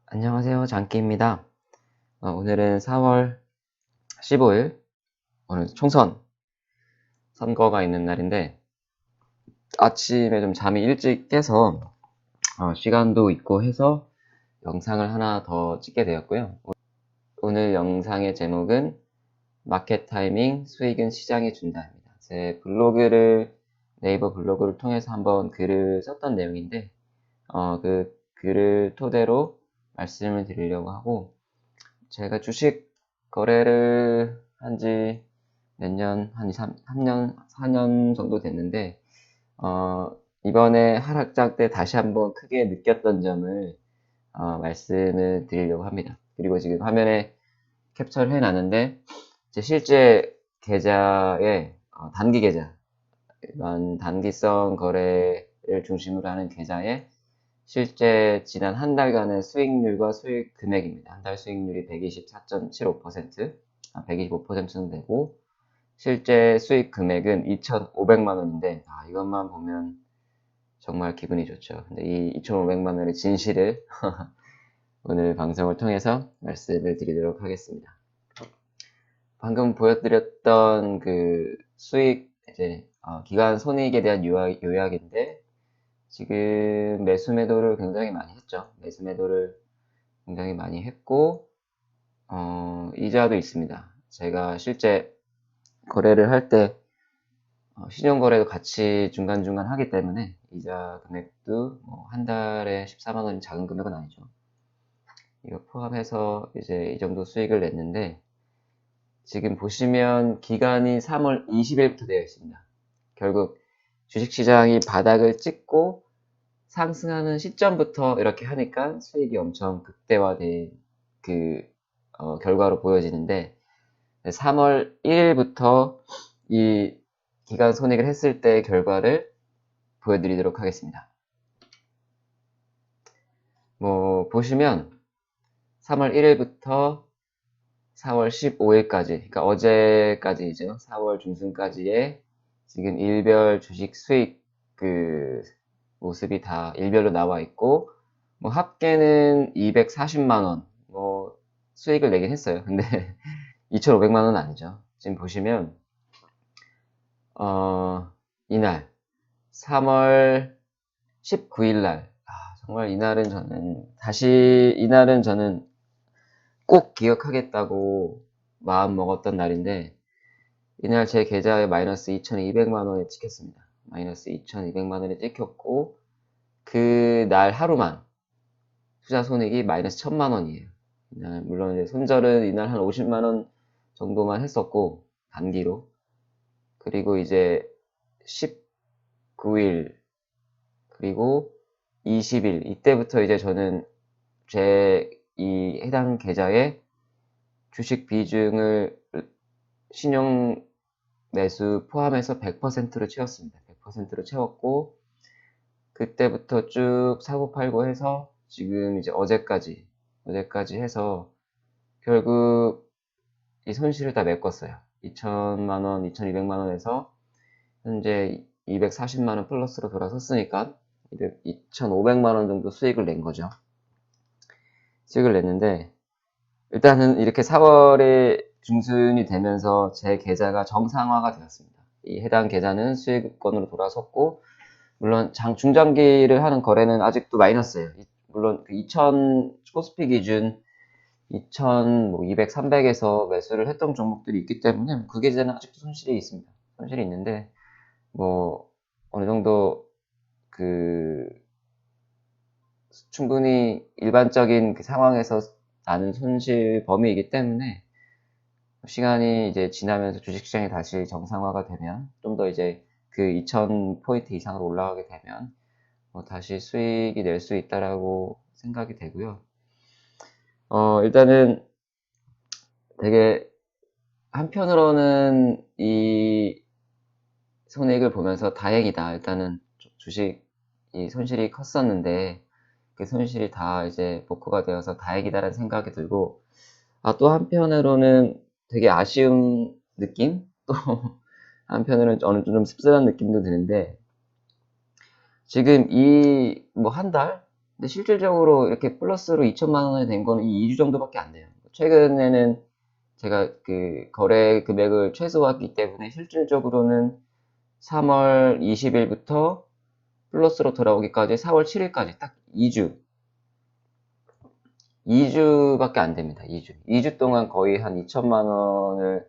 안녕하세요. 장기입니다. 오늘은 4월 15일, 오늘 총선 선거가 있는 날인데, 아침에 좀 잠이 일찍 깨서, 시간도 있고 해서 영상을 하나 더 찍게 되었고요. 오늘 영상의 제목은 마켓 타이밍, 수익은 시장이 준다입니다. 제 네이버 블로그를 통해서 한번 글을 썼던 내용인데, 그 글을 토대로 말씀을 드리려고 하고, 제가 주식 거래를 한 지 몇 년, 한 2, 3년, 4년 정도 됐는데, 이번에 하락장 때 다시 한번 크게 느꼈던 점을 말씀을 드리려고 합니다. 그리고 지금 화면에 캡처를 해놨는데, 제 실제 계좌에, 단기 계좌, 이런 단기성 거래를 중심으로 하는 계좌에 실제 지난 한 달간의 수익률과 수익 금액입니다. 한 달 수익률이 124.75%, 125%는 되고, 실제 수익 금액은 2,500만 원인데, 이것만 보면 정말 기분이 좋죠. 근데 이 2,500만 원의 진실을 오늘 방송을 통해서 말씀을 드리도록 하겠습니다. 방금 보여드렸던 그 수익, 기간 손익에 대한 요약인데, 지금 매수 매도를 굉장히 많이 했죠. 매수 매도를 굉장히 많이 했고, 이자도 있습니다. 제가 실제 거래를 할 때, 신용거래도 같이 중간중간 하기 때문에, 이자 금액도 한 달에 14만 원이 작은 금액은 아니죠. 이거 포함해서 이제 이 정도 수익을 냈는데, 지금 보시면 기간이 3월 20일부터 되어 있습니다. 결국 주식시장이 바닥을 찍고 상승하는 시점부터 이렇게 하니까 수익이 엄청 극대화된 결과로 보여지는데, 3월 1일부터 이 기간 손익을 했을 때의 결과를 보여드리도록 하겠습니다. 보시면 3월 1일부터 4월 15일까지, 그러니까 어제까지죠. 4월 중순까지의 지금 일별 주식 수익 모습이 다 일별로 나와 있고, 합계는 240만 원, 수익을 내긴 했어요. 근데 2,500만 원은 아니죠. 지금 보시면, 이날, 3월 19일 날, 정말 이날은 저는 꼭 기억하겠다고 마음 먹었던 날인데, 이날 제 계좌에 마이너스 2,200만 원이 찍혔습니다. 마이너스 2,200만 원이 찍혔고, 그 날 하루만 투자 손익이 마이너스 1,000만 원이에요. 물론 이제 손절은 이날 한 50만 원 정도만 했었고, 단기로. 그리고 이제 19일, 그리고 20일, 이때부터 이제 저는 이 해당 계좌에 주식 비중을 신용 매수 포함해서 100%로 채웠습니다. 100%로 채웠고, 그때부터 쭉 사고 팔고 해서 지금 이제 어제까지 해서 결국 이 손실을 다 메꿨어요. 2,000만 원, 2,200만 원에서 현재 240만 원 플러스로 돌아섰으니까 2,500만 원 정도 수익을 낸 거죠. 수익을 냈는데, 일단은 이렇게 4월에 중순이 되면서 제 계좌가 정상화가 되었습니다. 이 해당 계좌는 수익권으로 돌아섰고, 물론 중장기를 하는 거래는 아직도 마이너스예요. 물론 2000 코스피 기준 2200, 300에서 매수를 했던 종목들이 있기 때문에 그 계좌는 아직도 손실이 있습니다. 손실이 있는데, 어느 정도 충분히 일반적인 상황에서 나는 손실 범위이기 때문에, 시간이 이제 지나면서 주식시장이 다시 정상화가 되면, 좀 더 이제 2000포인트 이상으로 올라가게 되면 다시 수익이 낼 수 있다라고 생각이 되고요. 일단은 되게 한편으로는 이 손익을 보면서 다행이다. 일단은 주식이 손실이 컸었는데 그 손실이 다 이제 복구가 되어서 다행이다라는 생각이 들고, 또 한편으로는 되게 아쉬운 느낌? 또 한편으로는 어느 좀 씁쓸한 느낌도 드는데, 지금 한 달? 근데 실질적으로 이렇게 플러스로 2천만 원이 된 거는 이 2주 정도밖에 안 돼요. 최근에는 제가 그 거래 금액을 최소화했기 때문에 실질적으로는 3월 20일부터 플러스로 돌아오기까지 4월 7일까지 딱 2주밖에 안 됩니다. 2주 동안 거의 한 2천만 원을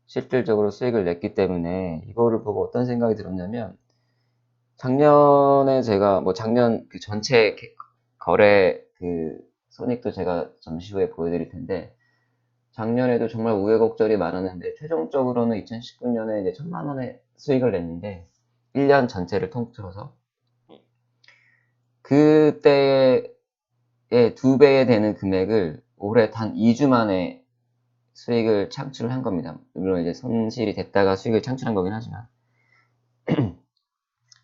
실질적으로 수익을 냈기 때문에 이거를 보고 어떤 생각이 들었냐면, 작년에 제가 뭐 작년 그 전체 거래 그 손익도 제가 잠시 후에 보여드릴 텐데, 작년에도 정말 우여곡절이 많았는데 최종적으로는 2019년에 이제 1천만 원의 수익을 냈는데, 1년 전체를 통틀어서 그때의 2배에 되는 금액을 올해 단 2주 만에 수익을 창출한 겁니다. 물론 이제 손실이 됐다가 수익을 창출한 거긴 하지만.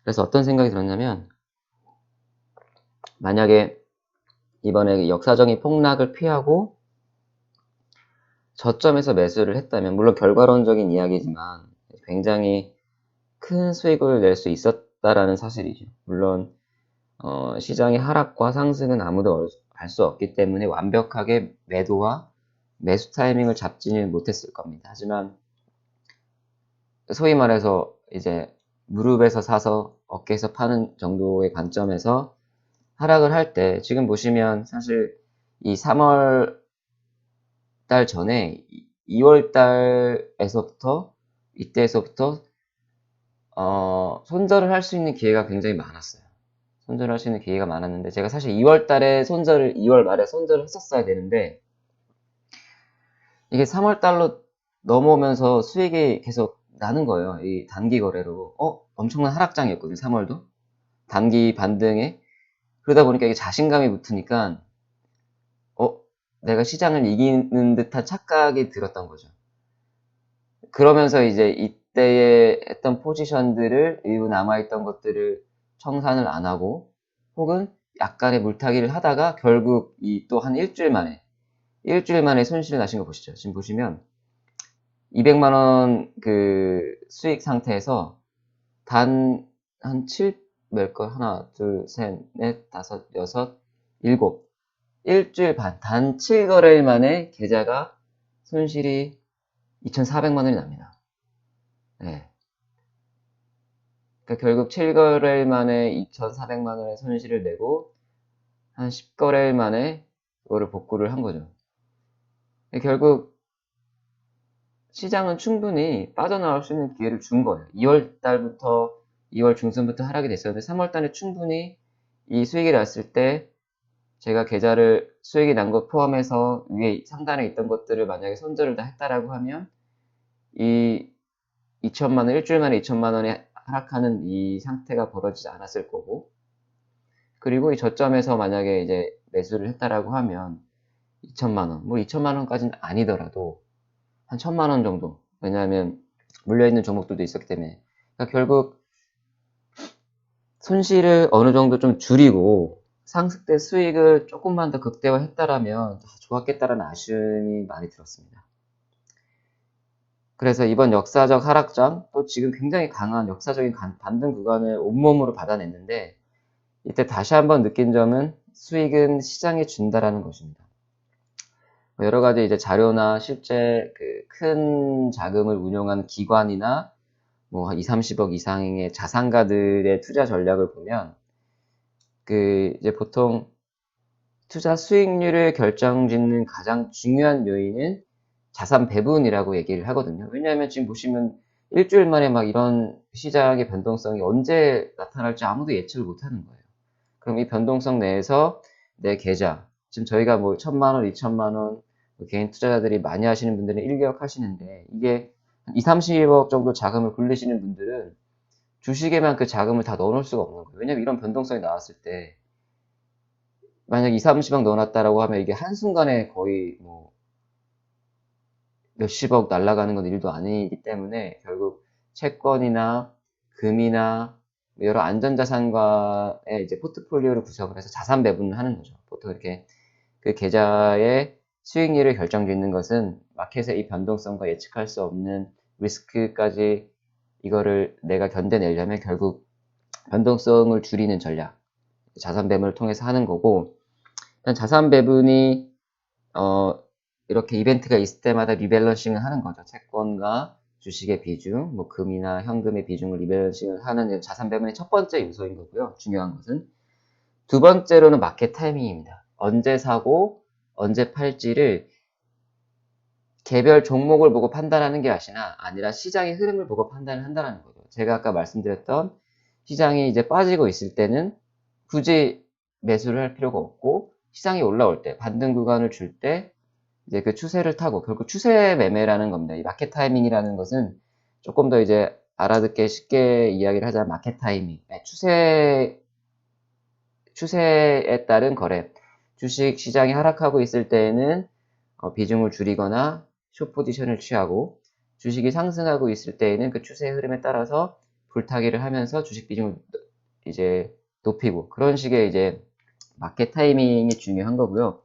그래서 어떤 생각이 들었냐면, 만약에 이번에 역사적인 폭락을 피하고 저점에서 매수를 했다면, 물론 결과론적인 이야기지만 굉장히 큰 수익을 낼 수 있었다라는 사실이죠. 물론 시장의 하락과 상승은 아무도 알 수 없기 때문에 완벽하게 매도와 매수 타이밍을 잡지는 못했을 겁니다. 하지만 소위 말해서 이제 무릎에서 사서 어깨에서 파는 정도의 관점에서 하락을 할 때, 지금 보시면 사실 이 3월 달 전에 2월 달에서부터, 이때에서부터 손절을 할 수 있는 기회가 굉장히 많았어요. 손절을 할 수 있는 기회가 많았는데, 제가 사실 2월 달에 2월 말에 손절을 했었어야 되는데, 이게 3월 달로 넘어오면서 수익이 계속 나는 거예요. 이 단기 거래로. 엄청난 하락장이었거든요, 3월도. 단기 반등에. 그러다 보니까 이게 자신감이 붙으니까, 내가 시장을 이기는 듯한 착각이 들었던 거죠. 그러면서 이제 이때에 했던 포지션들을, 일부 남아있던 것들을 청산을 안 하고, 혹은 약간의 물타기를 하다가 결국 이 또 한 일주일 만에 손실이 나신 거 보시죠. 지금 보시면 200만원 그 수익 상태에서 단 한 7몇 걸, 하나, 둘, 셋, 넷, 다섯, 여섯, 일곱, 일주일 반, 단 7거래일 만에 계좌가 손실이 2,400만원이 납니다. 네. 그러니까 결국 7거래일 만에 2,400만원의 손실을 내고 한 10거래일 만에 그거를 복구를 한 거죠. 결국 시장은 충분히 빠져나올 수 있는 기회를 준 거예요. 2월 달부터, 2월 중순부터 하락이 됐었는데 3월 달에 충분히 이 수익이 났을 때, 제가 계좌를 수익이 난 것 포함해서 위에 상단에 있던 것들을 만약에 손절을 다 했다라고 하면, 이 2천만 원, 일주일 만에 2천만 원이 하락하는 이 상태가 벌어지지 않았을 거고, 그리고 이 저점에서 만약에 이제 매수를 했다라고 하면 2천만 원, 뭐 2천만 원까지는 아니더라도 한 1,000만 원 정도. 왜냐하면 물려있는 종목들도 있었기 때문에. 그러니까 결국 손실을 어느 정도 좀 줄이고 상승 때 수익을 조금만 더 극대화했다라면 좋았겠다라는 아쉬움이 많이 들었습니다. 그래서 이번 역사적 하락장, 또 지금 굉장히 강한 역사적인 반등 구간을 온몸으로 받아냈는데, 이때 다시 한번 느낀 점은 수익은 시장이 준다라는 것입니다. 여러 가지 이제 자료나 실제 그 큰 자금을 운용하는 기관이나 뭐 2, 30억 이상의 자산가들의 투자 전략을 보면, 그 이제 보통 투자 수익률을 결정짓는 가장 중요한 요인은 자산 배분이라고 얘기를 하거든요. 왜냐하면 지금 보시면 일주일 만에 막 이런 시장의 변동성이 언제 나타날지 아무도 예측을 못하는 거예요. 그럼 이 변동성 내에서 내 계좌, 지금 저희가 뭐 1,000만 원, 2천만 원, 개인 투자자들이 많이 하시는 분들은 일격 하시는데, 이게 2, 30억 정도 자금을 굴리시는 분들은 주식에만 그 자금을 다 넣어놓을 수가 없는 거예요. 왜냐면 이런 변동성이 나왔을 때, 만약 2, 30억 넣어놨다라고 하면 이게 한순간에 거의 뭐 몇십억 날아가는 건 일도 아니기 때문에, 결국 채권이나 금이나 여러 안전자산과의 이제 포트폴리오를 구성을 해서 자산 배분을 하는 거죠. 보통 이렇게 그 계좌의 수익률을 결정짓는 것은 마켓의 이 변동성과 예측할 수 없는 리스크까지 이거를 내가 견뎌내려면 결국 변동성을 줄이는 전략, 자산 배분을 통해서 하는 거고, 일단 자산 배분이 이렇게 이벤트가 있을 때마다 리밸런싱을 하는 거죠. 채권과 주식의 비중, 뭐 금이나 현금의 비중을 리밸런싱을 하는 자산 배분의 첫 번째 요소인 거고요. 중요한 것은 두 번째로는 마켓 타이밍입니다. 언제 사고 언제 팔지를 개별 종목을 보고 판단하는 게 아니라 시장의 흐름을 보고 판단을 한다는 거죠. 제가 아까 말씀드렸던 시장이 이제 빠지고 있을 때는 굳이 매수를 할 필요가 없고, 시장이 올라올 때 반등 구간을 줄 때 이제 그 추세를 타고, 결국 추세 매매라는 겁니다. 이 마켓 타이밍이라는 것은 조금 더 이제 알아듣게 쉽게 이야기를 하자면 마켓 타이밍, 추세에 따른 거래. 주식 시장이 하락하고 있을 때에는 비중을 줄이거나 숏 포지션을 취하고, 주식이 상승하고 있을 때에는 그 추세 흐름에 따라서 불타기를 하면서 주식 비중을 이제 높이고, 그런 식의 이제 마켓 타이밍이 중요한 거고요.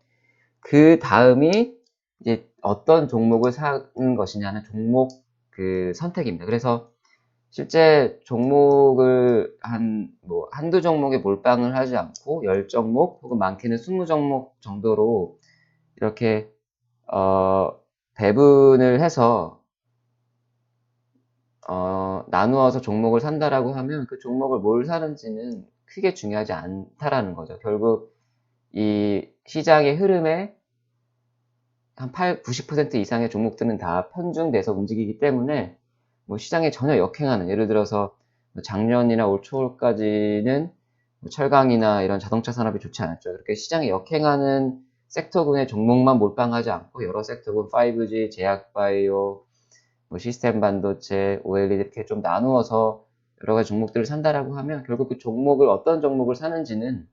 그 다음이 이제 어떤 종목을 사는 것이냐는 종목 그 선택입니다. 그래서 실제 종목을 한두 종목에 몰빵을 하지 않고 10종목 혹은 많게는 20종목 정도로 이렇게 배분을 해서 나누어서 종목을 산다라고 하면 그 종목을 뭘 사는지는 크게 중요하지 않다라는 거죠. 결국 이 시장의 흐름에 한 90% 이상의 종목들은 다 편중돼서 움직이기 때문에 뭐 시장에 전혀 역행하는, 예를 들어서 작년이나 올 초까지는 뭐 철강이나 이런 자동차 산업이 좋지 않았죠. 그렇게 시장에 역행하는 섹터군의 종목만 몰빵하지 않고 여러 섹터군 5G, 제약바이오, 뭐 시스템 반도체, OLED 이렇게 좀 나누어서 여러 가지 종목들을 산다라고 하면 결국 그 종목을 어떤 종목을 사는지는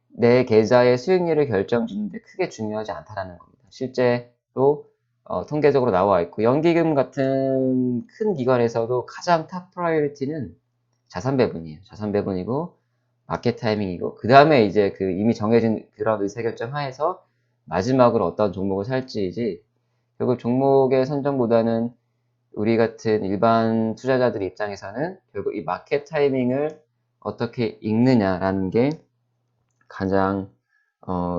내 계좌의 수익률을 결정짓는데 크게 중요하지 않다라는 겁니다. 실제로 통계적으로 나와 있고, 연기금 같은 큰 기관에서도 가장 탑 프라이어리티는 자산 배분이에요. 자산 배분이고 마켓 타이밍이고, 그 다음에 이제 그 이미 정해진 그런 의사결정 하에서 마지막으로 어떤 종목을 살지이지, 결국 종목의 선정보다는 우리 같은 일반 투자자들 입장에서는 결국 이 마켓 타이밍을 어떻게 읽느냐라는 게 가장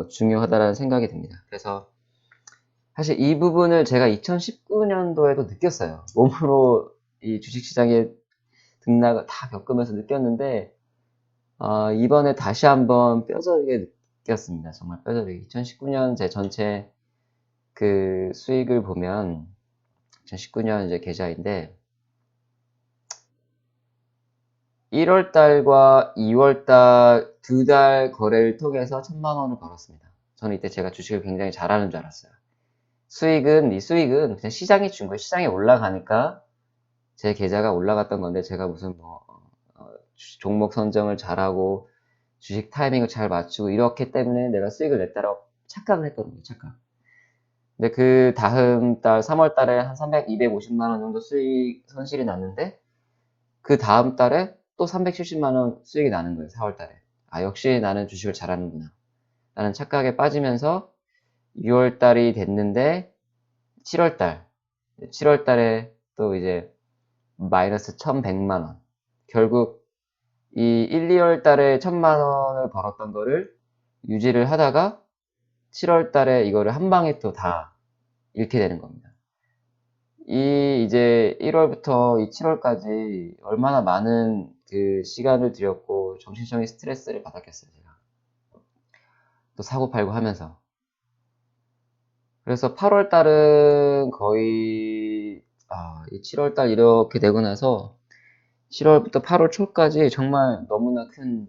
중요하다라는 생각이 듭니다. 그래서 사실 이 부분을 제가 2019년도에도 느꼈어요. 몸으로 이 주식시장에 등락을 다 겪으면서 느꼈는데, 이번에 다시 한번 뼈저리게 느꼈습니다. 정말 뼈저리게. 2019년 제 전체 그 수익을 보면 2019년 이제 계좌인데 1월달과 2월달 두 달 거래를 통해서 1000만 원을 벌었습니다. 저는 이때 제가 주식을 굉장히 잘하는 줄 알았어요. 이 수익은 그냥 시장이 준 거예요. 시장이 올라가니까 제 계좌가 올라갔던 건데, 제가 무슨 종목 선정을 잘하고 주식 타이밍을 잘 맞추고 이렇기 때문에 내가 수익을 냈다라고 착각을 했거든요. 착각. 근데 그 다음 달 3월 달에 한 250만 원 정도 손실이 났는데, 그 다음 달에 또 370만 원 수익이 나는 거예요. 4월 달에. 역시 나는 주식을 잘하는구나 라는 착각에 빠지면서 6월 달이 됐는데 7월 달에 또 이제 마이너스 1100만 원. 결국 이 1, 2월 달에 1000만 원을 벌었던 거를 유지를 하다가 7월 달에 이거를 한 방에 또 다 잃게 되는 겁니다. 이제 1월부터 이 7월까지 얼마나 많은 그 시간을 들였고 정신적인 스트레스를 받았겠어요, 제가. 또 사고 팔고 하면서. 그래서 8월 달은 거의, 이 7월 달 이렇게 되고 나서 7월부터 8월 초까지 정말 너무나 큰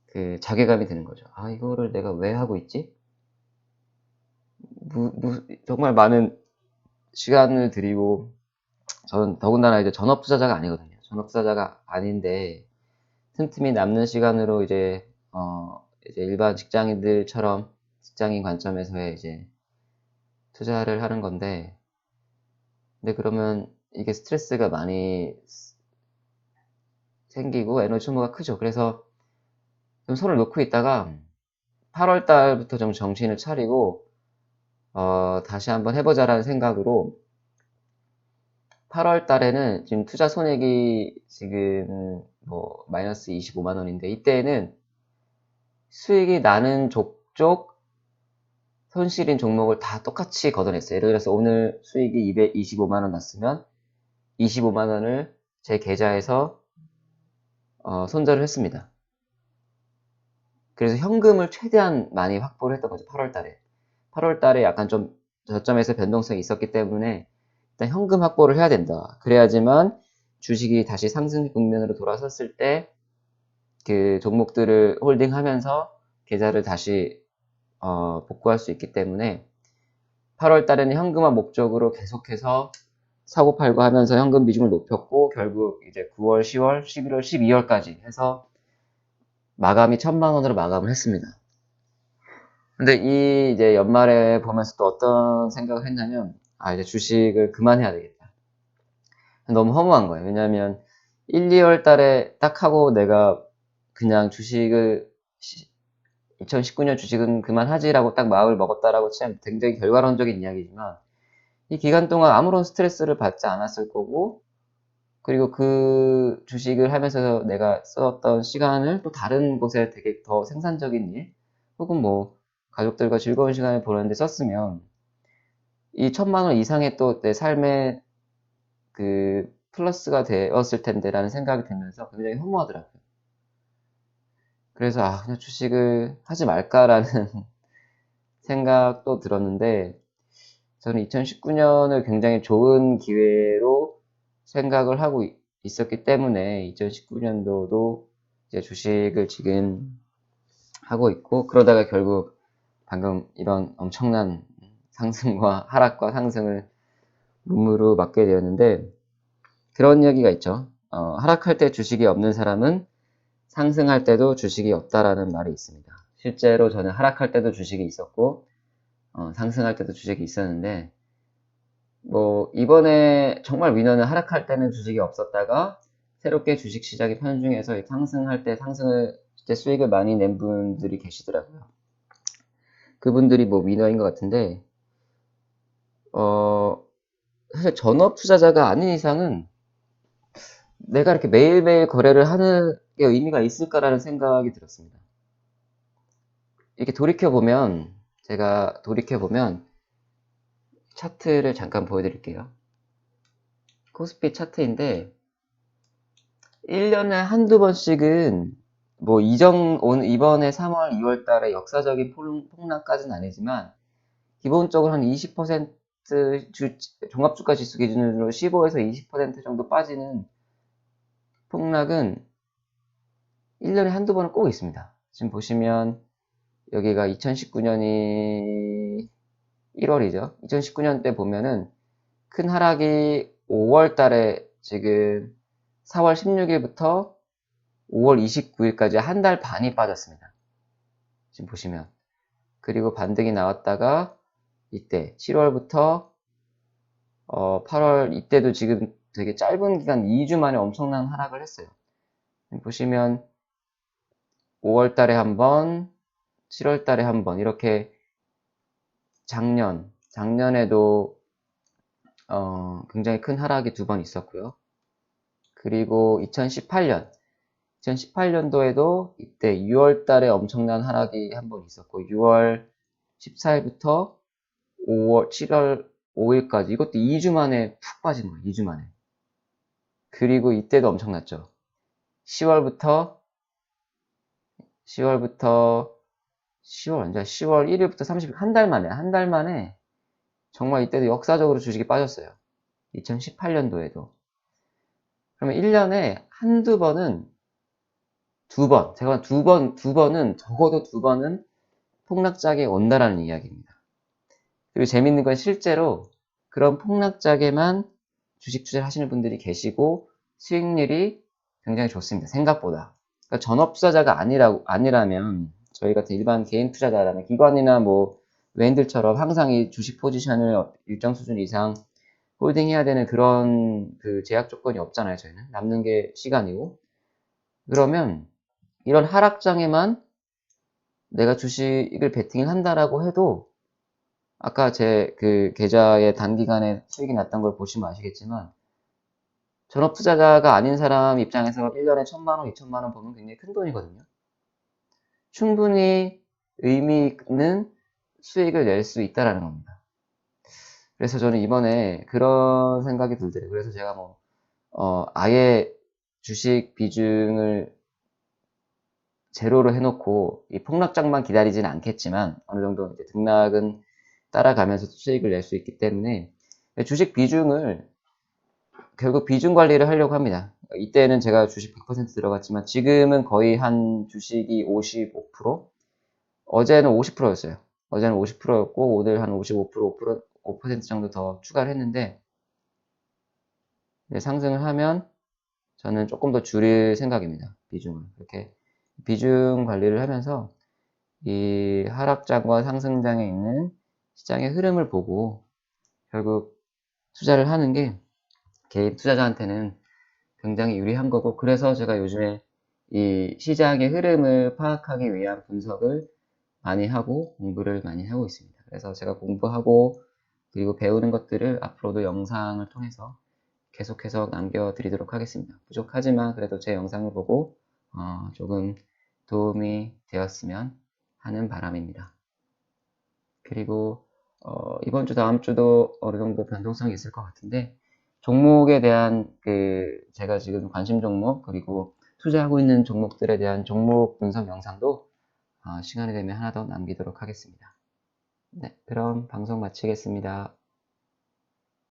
그 자괴감이 드는 거죠. 이거를 내가 왜 하고 있지? 정말 많은 시간을 들이고, 저는 더군다나 이제 전업 투자자가 아니거든요. 전업 투자자가 아닌데, 틈틈이 남는 시간으로 이제 일반 직장인들처럼 직장인 관점에서의 이제 투자를 하는 건데, 근데 그러면 이게 스트레스가 많이 생기고 에너지 소모가 크죠. 그래서 좀 손을 놓고 있다가 8월 달부터 좀 정신을 차리고 다시 한번 해보자라는 생각으로 8월 달에는 지금 투자 손익이 지금 뭐 마이너스 25만 원인데 이때는 수익이 나는 족족 손실인 종목을 다 똑같이 걷어냈어요. 예를 들어서 오늘 수익이 225만 원 났으면 25만 원을 제 계좌에서 손절을 했습니다. 그래서 현금을 최대한 많이 확보를 했던 거죠. 8월 달에. 8월 달에 약간 좀 저점에서 변동성이 있었기 때문에 일단 현금 확보를 해야 된다. 그래야지만 주식이 다시 상승 국면으로 돌아섰을 때 그 종목들을 홀딩하면서 계좌를 다시 복구할 수 있기 때문에 8월 달에는 현금화 목적으로 계속해서 사고 팔고 하면서 현금 비중을 높였고 결국 이제 9월, 10월, 11월, 12월까지 해서 마감이 1,000만 원으로 마감을 했습니다. 근데 이 이제 연말에 보면서 또 어떤 생각을 했냐면 이제 주식을 그만해야 되겠다. 너무 허무한 거예요. 왜냐면 1, 2월 달에 딱 하고 내가 그냥 주식을 2019년 주식은 그만하지라고 딱 마음을 먹었다라고 치면 굉장히 결과론적인 이야기지만 이 기간 동안 아무런 스트레스를 받지 않았을 거고 그리고 그 주식을 하면서 내가 썼던 시간을 또 다른 곳에 되게 더 생산적인 일 혹은 뭐 가족들과 즐거운 시간을 보내는데 썼으면 이 1,000만 원 이상의 또 내 삶에 그 플러스가 되었을 텐데라는 생각이 들면서 굉장히 허무하더라고요. 그래서 그냥 주식을 하지 말까라는 생각도 들었는데 저는 2019년을 굉장히 좋은 기회로 생각을 하고 있었기 때문에 2019년도도 이제 주식을 지금 하고 있고 그러다가 결국 방금 이런 엄청난 상승과 하락과 상승을 눈으로 맞게 되었는데 그런 이야기가 있죠. 하락할 때 주식이 없는 사람은 상승할 때도 주식이 없다라는 말이 있습니다. 실제로 저는 하락할 때도 주식이 있었고 상승할 때도 주식이 있었는데 뭐 이번에 정말 위너는 하락할 때는 주식이 없었다가 새롭게 주식 시장이 편중해서 상승할 때 수익을 많이 낸 분들이 계시더라고요. 그분들이 뭐 위너인 것 같은데 사실 전업 투자자가 아닌 이상은 내가 이렇게 매일매일 거래를 하는 게 의미가 있을까라는 생각이 들었습니다. 이렇게 제가 돌이켜보면 차트를 잠깐 보여드릴게요. 코스피 차트인데 1년에 한두 번씩은 뭐 이번에 3월, 2월 달에 역사적인 폭락까지는 아니지만 기본적으로 한 20% 종합주가 지수 기준으로 15에서 20% 정도 빠지는 폭락은 1년에 한두 번은 꼭 있습니다. 지금 보시면 여기가 2019년이 1월이죠. 2019년 때 보면은 큰 하락이 5월 달에 지금 4월 16일부터 5월 29일까지 한 달 반이 빠졌습니다. 지금 보시면. 그리고 반등이 나왔다가 이때 7월부터 8월 이때도 지금 되게 짧은 기간 2주 만에 엄청난 하락을 했어요. 보시면 5월 달에 한 번, 7월 달에 한 번 이렇게 작년에도 굉장히 큰 하락이 두 번 있었고요. 그리고 2018년도에도 이때 6월 달에 엄청난 하락이 한 번 있었고 6월 14일부터 7월 5일까지 이것도 2주 만에 푹 빠진 거예요. 2주 만에. 그리고 이때도 엄청났죠. 10월 언제? 10월 1일부터 30일 한 달 만에 정말 이때도 역사적으로 주식이 빠졌어요. 2018년도에도. 그러면 1년에 한두 번은 제가 두 번은 적어도 두 번은 폭락작에 온다라는 이야기입니다. 그리고 재밌는 건 실제로 그런 폭락작에만 주식 투자를 하시는 분들이 계시고 수익률이 굉장히 좋습니다. 생각보다. 그러니까 전업 투자자가 아니라면 저희 같은 일반 개인 투자자라면 기관이나 뭐 외인들처럼 항상 이 주식 포지션을 일정 수준 이상 홀딩해야 되는 그런 그 제약 조건이 없잖아요. 저희는 남는 게 시간이고 그러면 이런 하락장에만 내가 주식을 베팅을 한다라고 해도 아까 제 그 계좌에 단기간에 수익이 났던 걸 보시면 아시겠지만 전업 투자자가 아닌 사람 입장에서 1년에 1,000만 원, 2,000만 원 보면 굉장히 큰 돈이거든요. 충분히 의미 있는 수익을 낼 수 있다라는 겁니다. 그래서 저는 이번에 그런 생각이 들더라고요. 그래서 제가 아예 주식 비중을 제로로 해놓고 이 폭락장만 기다리지는 않겠지만 어느 정도 이제 등락은 따라가면서 수익을 낼 수 있기 때문에 주식 비중을 결국 비중 관리를 하려고 합니다. 이때는 제가 주식 100% 들어갔지만 지금은 거의 한 주식이 55%? 어제는 50%였어요. 어제는 50%였고 오늘 한 55%, 5% 정도 더 추가를 했는데 상승을 하면 저는 조금 더 줄일 생각입니다. 비중을. 이렇게 비중 관리를 하면서 이 하락장과 상승장에 있는 시장의 흐름을 보고 결국 투자를 하는 게 개인 투자자한테는 굉장히 유리한 거고, 그래서 제가 요즘에 이 시장의 흐름을 파악하기 위한 분석을 많이 하고 공부를 많이 하고 있습니다. 그래서 제가 공부하고 그리고 배우는 것들을 앞으로도 영상을 통해서 계속해서 남겨드리도록 하겠습니다. 부족하지만 그래도 제 영상을 보고 조금 도움이 되었으면 하는 바람입니다. 그리고 이번 주 다음 주도 어느 정도 변동성이 있을 것 같은데 종목에 대한 제가 지금 관심 종목 그리고 투자하고 있는 종목들에 대한 종목 분석 영상도 시간이 되면 하나 더 남기도록 하겠습니다. 네, 그럼 방송 마치겠습니다.